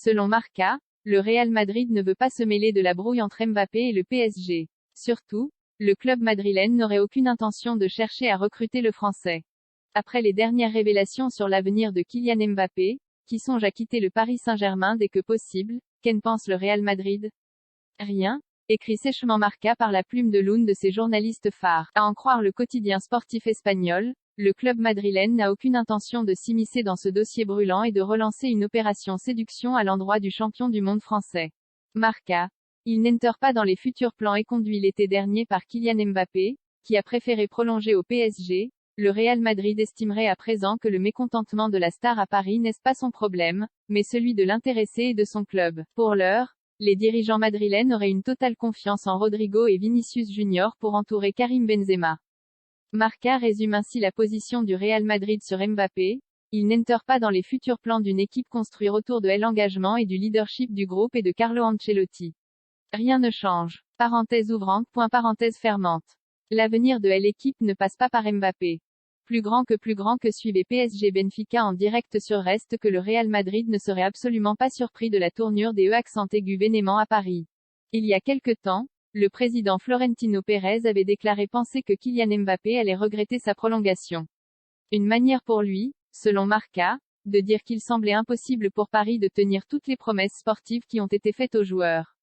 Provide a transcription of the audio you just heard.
Selon Marca, le Real Madrid ne veut pas se mêler de la brouille entre Mbappé et le PSG. Surtout, le club madrilène n'aurait aucune intention de chercher à recruter le Français. Après les dernières révélations sur l'avenir de Kylian Mbappé, qui songe à quitter le Paris Saint-Germain dès que possible, qu'en pense le Real Madrid? Rien, écrit sèchement Marca par la plume de l'une de ses journalistes phares. À en croire le quotidien sportif espagnol, le club madrilène n'a aucune intention de s'immiscer dans ce dossier brûlant et de relancer une opération séduction à l'endroit du champion du monde français. Marca. Il n'entre pas dans les futurs plans éconduits l'été dernier par Kylian Mbappé, qui a préféré prolonger au PSG. Le Real Madrid estimerait à présent que le mécontentement de la star à Paris n'est pas son problème, mais celui de l'intéressé et de son club. Pour l'heure, les dirigeants madrilènes auraient une totale confiance en Rodrigo et Vinicius Junior pour entourer Karim Benzema. Marca résume ainsi la position du Real Madrid sur Mbappé. Il n'entre pas dans les futurs plans d'une équipe construite autour de l'engagement et du leadership du groupe et de Carlo Ancelotti. Rien ne change. Parenthèse ouvrante. Parenthèse fermante. L'avenir de l'équipe ne passe pas par Mbappé. Plus grand que suivait PSG Benfica en direct sur reste que le Real Madrid ne serait absolument pas surpris de la tournure des accent aigu Vénément à Paris. Il y a quelque temps, le président Florentino Pérez avait déclaré penser que Kylian Mbappé allait regretter sa prolongation. Une manière pour lui, selon Marca, de dire qu'il semblait impossible pour Paris de tenir toutes les promesses sportives qui ont été faites aux joueurs.